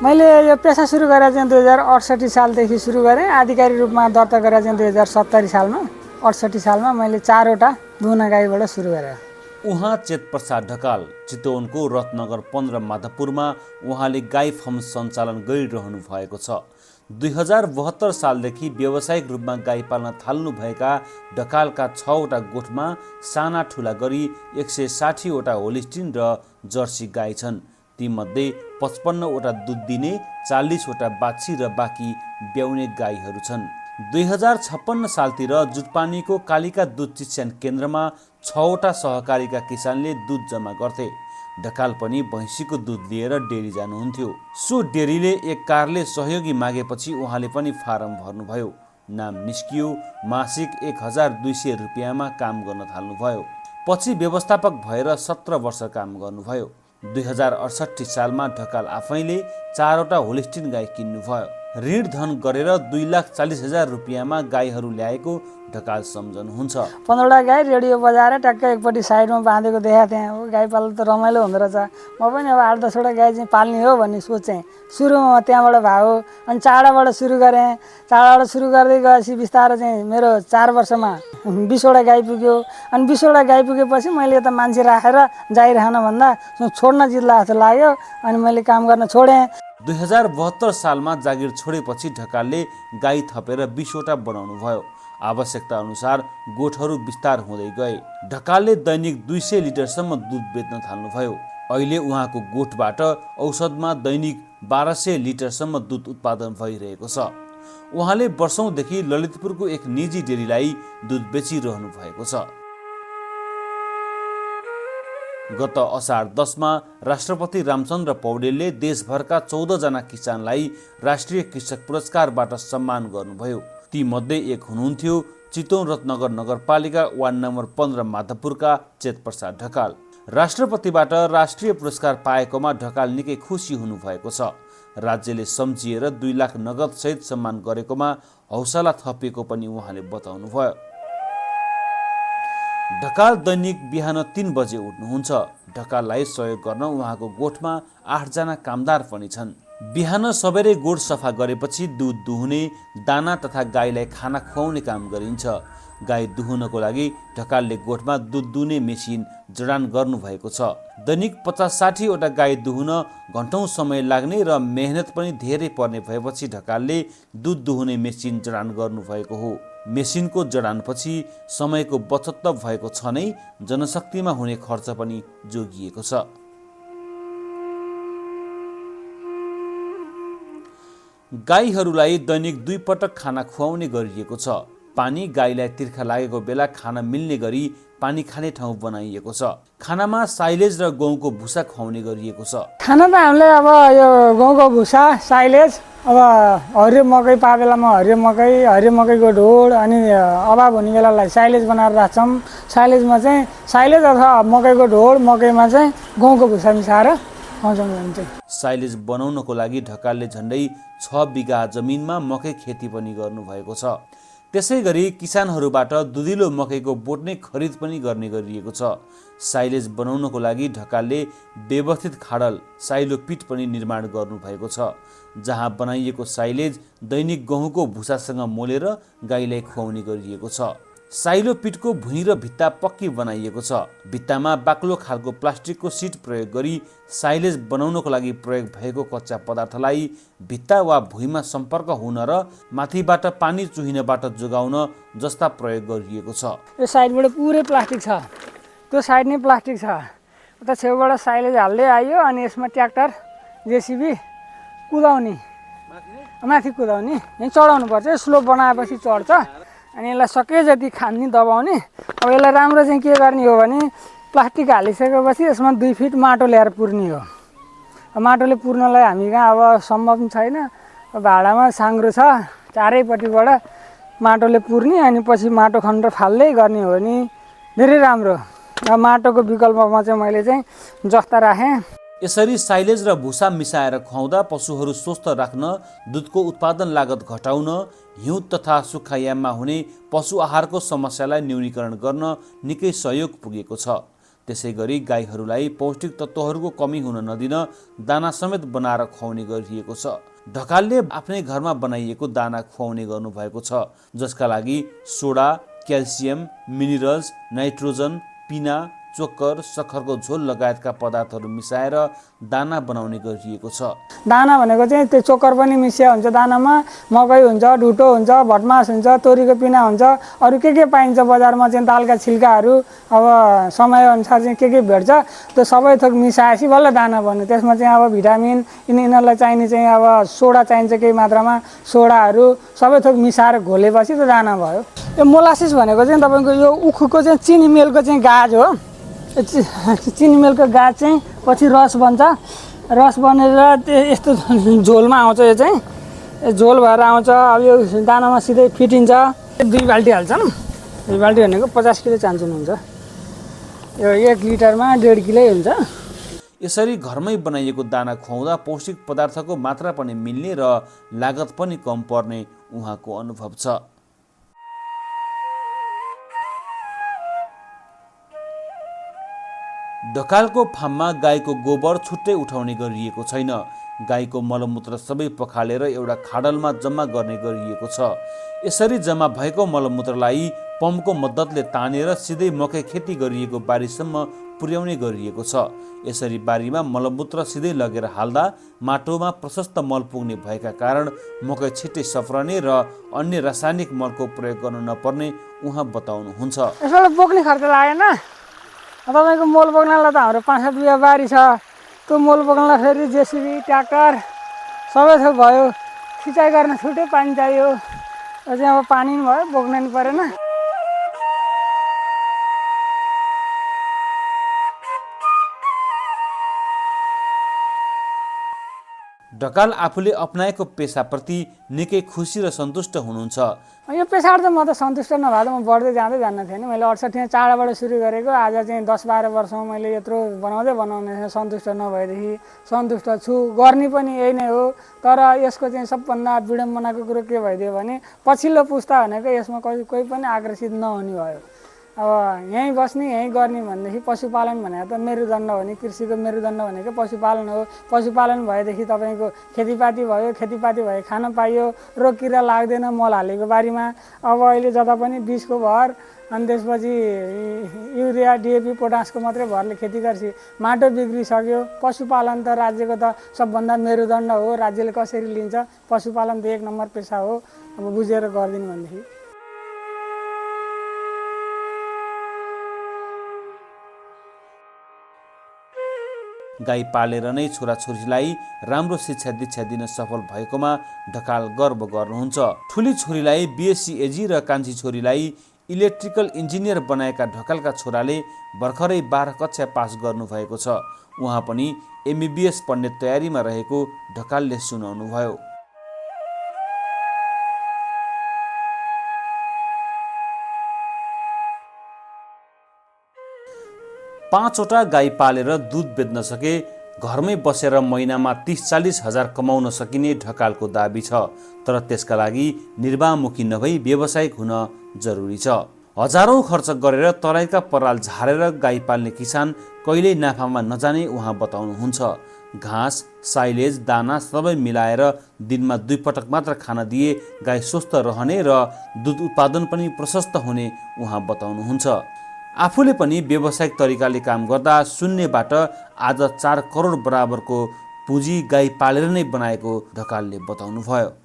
मैले यो पेसा सुरु गरेर चाहिँ 2068 सालदेखि सुरु गरेँ। आधिकारिक रूपमा दर्ता गरेर चाहिँ 2070 सालमा 68 सालमा मैले 4वटा दुहुना गाईबाट सुरु गरेँ। उहाँ चेतप्रसाद ढकाल चितवनको रत्नगर 15 माधवपुरमा उहाँले गाई फार्म सञ्चालन गरिरहनु भएको छ। 2072 सालदेखि व्यावसायिक रूपमा गाई पाल्न थाल्नुभएका ढकालका 6वटा गोठमा साना ठुला गरी 160वटा होलिस्टिन र जर्सी गाई छन्। तीमध्ये 55वटा दुध दिने, 40वटा बाछी र बाँकी ब्याउने गाईहरू छन्। 2056 सालतिर जुटपानीको कालिका दुध चिस्यान केन्द्रमा 6वटा सहकारीका किसानले दुध जम्मा गर्थे। ढकाल पनि भैँसीको दुध लिएर डेरी जानुहुन्थ्यो। सो डेरीले एक कारले सहयोगी मागेपछि उहाँले पनि फारम भर्नुभयो। नाम निस्कियो। मासिक 1200 रुपियाँमा काम गर्न थाल्नुभयो। पछि व्यवस्थापक भएर 17 वर्ष काम गर्नुभयो। 2068 सालमा ढकाल आफैले 4वटा होलिस्टिन गाई किन्नुभयो। ऋण धन गरेर 2,40,000 रुपियाँमा गाईहरू ल्याएको ढकाल सम्झनुहुन्छ। 15वटा गाई रेडियो बजाएर ट्याक्क एकपट्टि साइडमा बाँधेको देखाएको थिएँ। अब गाई पाल्नु त रमाइलो हुँदो रहेछ। म पनि अब 8-10वटा गाई चाहिँ पाल्ने हो भन्ने सोचेँ। सुरुमा त्यहाँबाट भयो। अनि चाडाबाट सुरु गरेँ। चाडाबाट सुरु गर्दै गएपछि बिस्तारै चाहिँ मेरो 4 वर्षमा 20वटा गाई पुग्यो। अनि 20वटा गाई पुगेपछि मैले यता मान्छे राखेर जाइरहन भन्दा छोड्न जिल्ला जस्तो लाग्यो। अनि मैले काम गर्न छोडेँ। 2072 सालमा जागिर छोडेपछि ढकालले गाई थपेर 20वटा बनाउनु भयो। आवश्यकता अनुसार गोठहरू विस्तार हुँदै गए। ढकालले दैनिक 200 लिटरसम्म दुध बेच्न थाल्नुभयो। अहिले उहाँको गोठबाट औसतमा दैनिक 1200 लिटरसम्म दुध उत्पादन भइरहेको छ। उहाँले वर्षौंदेखि ललितपुरको एक निजी डेरीलाई दुध बेचिरहनु भएको छ। गत असार 10 मा राष्ट्रपति रामचन्द्र पौडेलले देशभरका 14 जना किसानलाई राष्ट्रिय कृषक पुरस्कारबाट सम्मान गर्नुभयो। ती मध्ये एक हुनुहुन्थ्यो चितवन रत्नगर नगरपालिका वार्ड नम्बर 15 माधवपुरका चेतप्रसाद ढकाल। राष्ट्रपतिबाट राष्ट्रिय पुरस्कार पाएकोमा ढकाल निकै खुसी हुनुभएको छ। राज्यले सम्झिएर 2 लाख नगद सहित सम्मान गरेकोमा हौसला थपिएको पनि उहाँले बताउनुभयो। ढकाल दैनिक बिहान 3 बजे उठ्नुहुन्छ। ढकाललाई सहयोग गर्न उहाँको गोठमा 8 जना कामदार पनि छन्। बिहान सबेरै गोठ सफा गरेपछि दुध दुहुने, दाना तथा गाईलाई खाना खुवाउने काम गरिन्छ। गाई दुहुनको लागि ढकालले गोठमा दुध दुहुने मेसिन जडान गर्नुभएको छ। दैनिक 50-60 वटा गाई दुहुन घण्टौं समय लाग्ने र मेहनत पनि धेरै पर्ने भएपछि ढकालले दुध दुहुने मेसिन जडान गर्नुभएको हो। मेसिनको जडानपछि समयको बचत त भएको छ नै, जनशक्तिमा हुने खर्च पनि जोगिएको छ। गाईहरूलाई दैनिक 2 पटक खाना खुवाउने गरिएको छ। पानी गाईलाई तिर्खा लागेको बेला खान मिल्ने गरी पानी खाने ठाउँ बनाइएको छ। खानामा साइलेज र गहुँको भुसा खुवाउने गरिएको छ। खाना त हामीले अब यो गहुँको भुसा, साइलेज, अब हरियो मकै पा बेलामा हरियो मकैको ढोड, अनि अभाव हुने बेलालाई साइलेज बनाएर राख्छौँ। साइलेजमा चाहिँ साइलेज अथवा मकैको ढोड, मकैमा चाहिँ गहुँको भुसा मिसाएर खुवाउँछौँ। साइलेज बनाउनको लागि ढकालले झन्डै 6 बिघा जमिनमा मकै खेती पनि गर्नुभएको छ। त्यसै गरी किसानहरूबाट दुधिलो मकैको बोट नै खरिद पनि गर्ने गरिएको छ। साइलेज बनाउनको लागि ढकालले व्यवस्थित खाडल साइलो पिट पनि निर्माण गर्नुभएको छ, जहाँ बनाइएको साइलेज दैनिक गहुँको भुसासँग मोलेर गाईलाई खुवाउने गरिएको छ। साइलो पिटको भुइँ र भित्ता पक्की बनाइएको छ। भित्तामा बाक्लो खालको प्लास्टिकको सिट प्रयोग गरी साइलेज बनाउनको लागि प्रयोग भएको कच्चा पदार्थलाई भित्ता वा भुइँमा सम्पर्क हुन र माथिबाट पानी चुहिनबाट जोगाउन जस्ता प्रयोग गरिएको छ। यो साइडबाट पुरै प्लास्टिक छ, त्यो साइड नै प्लास्टिक छ। उता छेउबाट साइलेज हाल्दै आयो, अनि यसमा ट्र्याक्टर जेसिबी कुदाउने, माथि कुदाउने, यहाँ चढाउनु पर्छ। स्लोप बनाएपछि चढ्छ। अनि यसलाई सके जति खान्ने दबाउने। अब यसलाई राम्रो चाहिँ के गर्ने हो भने प्लास्टिक हालिसकेपछि यसमा 2 फिट माटो ल्याएर पुर्ने हो। माटोले पुर्नलाई हामी कहाँ अब सम्भव छैन। भाडामा साङ्ग्रो छ, चारैपट्टिबाट माटोले पुर्ने, अनि पछि माटो खनेर फाल्दै गर्ने हो भने धेरै राम्रो। अब माटोको विकल्पमा चाहिँ मैले चाहिँ जस्ता राखेँ। यसरी साइलेज र भुसा मिसाएर खुवाउँदा पशुहरू स्वस्थ राख्न, दुधको उत्पादन लागत घटाउन, हिउँ तथा सुक्खायाममा हुने पशु आहारको समस्यालाई न्यूनीकरण गर्न निकै सहयोग पुगेको छ। त्यसै गरी गाईहरूलाई पौष्टिक तत्त्वहरूको कमी हुन नदिन दाना समेत बनाएर खुवाउने गरिएको छ। ढकालले आफ्नै घरमा बनाइएको दाना खुवाउने गर्नुभएको छ, जसका लागि सोडा, क्याल्सियम, मिनरल्स, नाइट्रोजन, पिना, चोक्कर, सक्खरको झोल लगायतका पदार्थहरू मिसाएर दाना बनाउने गरिएको छ। दाना भनेको चाहिँ त्यो चोक्कर पनि मिसिया हुन्छ दानामा, मकै हुन्छ, ढुटो हुन्छ, भटमास हुन्छ, तोरीको पिना हुन्छ, अरू के पाइन्छ बजारमा चाहिँ दालका छिल्काहरू अब समयअनुसार चाहिँ के भेट्छ त्यो सबै थोक मिसाएपछि बल्ल दाना बन्यो। त्यसमा चाहिँ अब भिटामिन यिनीहरूलाई चाहिने चाहिँ अब सोडा चाहिन्छ केही मात्रामा, सोडाहरू सबै थोक मिसाएर घोलेपछि त्यो दाना भयो। यो मोलासिस भनेको चाहिँ तपाईँको यो उखुको चाहिँ चिनी मेलको चाहिँ गाज हो। चिनी मेलको गाज चाहिँ पछि रस बन्छ, रस बनेर यस्तो झोलमा आउँछ। यो चाहिँ झोल भएर आउँछ। अब यो दानामा सिधै फिटिन्छ। 2 बाल्टी हाल्छन्। 2 बाल्टी भनेको 50 किलो चान्चुन हुन्छ। यो 1 लिटरमा 1.5 किलो हुन्छ। यसरी घरमै बनाइएको दाना खुवाउँदा पौष्टिक पदार्थको मात्रा पनि मिल्ने र लागत पनि कम पर्ने उहाँको अनुभव छ। ढकालको फार्ममा गाईको गोबर छुट्टै उठाउने गरिएको छैन। गाईको मलमूत्र सबै पखालेर एउटा खाडलमा जम्मा गर्ने गरिएको छ। यसरी जम्मा भएको मलमूत्रलाई पम्पको मद्दतले तानेर सिधै मकै खेती गरिएको बारीसम्म पुर्याउने गरिएको छ। यसरी बारीमा मलमूत्र सिधै लगेर हाल्दा माटोमा प्रशस्त मल पुग्ने भएका कारण मकै छिट्टै सफ्रने र अन्य रासायनिक मलको प्रयोग गर्नु नपर्ने उहाँ बताउनुहुन्छ। यसबाट बोक्ने खर्च लागेन। तपाईँको मोल बोक्नलाई त हाम्रो 5-7 बिघा बारी छ। त्यो मोल बोक्नलाई फेरि जेसिबी, ट्र्याक्टर सबै थोक भयो। सिँचाइ गर्न छुट्टै पानी चाहियो। अझै अब पानी पनि भयो, बोक्न नि परेन। ढकाल आफूले अपनाएको पेसाप्रति निकै खुसी र सन्तुष्ट हुनुहुन्छ। यो पेसाबाट त म त सन्तुष्ट नभए त म बढ्दै जान्न थिएँ। मैले 68 चाडबाट सुरु गरेको, आज चाहिँ 10-12 वर्षमा मैले यत्रो बनाउने सन्तुष्ट नभएदेखि सन्तुष्ट छु। गर्ने पनि यही नै हो। तर यसको चाहिँ सबभन्दा विडम्बनाको कुरो के भइदियो भने पछिल्लो पुस्ता भनेको यसमा कोही पनि आकर्षित नहुने भयो। अब यहीँ बस्ने यहीँ गर्ने भनेदेखि पशुपालन भनेको त मेरुदण्ड हो नि। कृषिको मेरुदण्ड भनेको पशुपालन हो। पशुपालन भएदेखि तपाईँको खेतीपाती भयो, खेतीपाती भए खान पाइयो, रोग किरा लाग्दैन मल हालेको बारीमा। अब अहिले जता पनि बीजको भर, अनि त्यसपछि युरिया, डिएपी, पोटासको मात्रै भरले खेती गर्छ। माटो बिग्रिसक्यो। पशुपालन त राज्यको त सबभन्दा मेरुदण्ड हो। राज्यले कसरी लिन्छ? पशुपालन त 1 नम्बर पेसा हो। अब बुझेर गरिदिनु भनेदेखि गाई पालेर नै छोराछोरीलाई राम्रो शिक्षा दीक्षा दिन सफल भएकोमा ढकाल गर्व गर्नुहुन्छ। ठुली छोरीलाई BSc एजी र कान्छी छोरीलाई इलेक्ट्रिकल इन्जिनियर बनाएका ढकालका छोराले भर्खरै 12 कक्षा पास गर्नुभएको छ। उहाँ पनि MBBS पढ्ने तयारीमा रहेको ढकालले सुनाउनुभयो। 5वटा गाई पालेर दुध बेच्न सके घरमै बसेर महिनामा 30-40 हजार कमाउन सकिने ढकालको दाबी छ। तर त्यसका लागि निर्वाहमुखी नभई व्यावसायिक हुन जरुरी छ। हजारौं खर्च गरेर तराईका पराल झारेर गाई पाल्ने किसान कहिल्यै नाफामा नजाने उहाँ बताउनुहुन्छ। घाँस, साइलेज, दाना सबै मिलाएर दिनमा 2 पटक मात्र खान दिए गाई स्वस्थ रहने र दुध उत्पादन पनि प्रशस्त हुने उहाँ बताउनुहुन्छ। आफूले पनि व्यावसायिक तरिकाले काम गर्दा शून्यबाट आज 4 करोड बराबरको पुँजी गाई पालेर नै बनाएको ढकालले बताउनुभयो।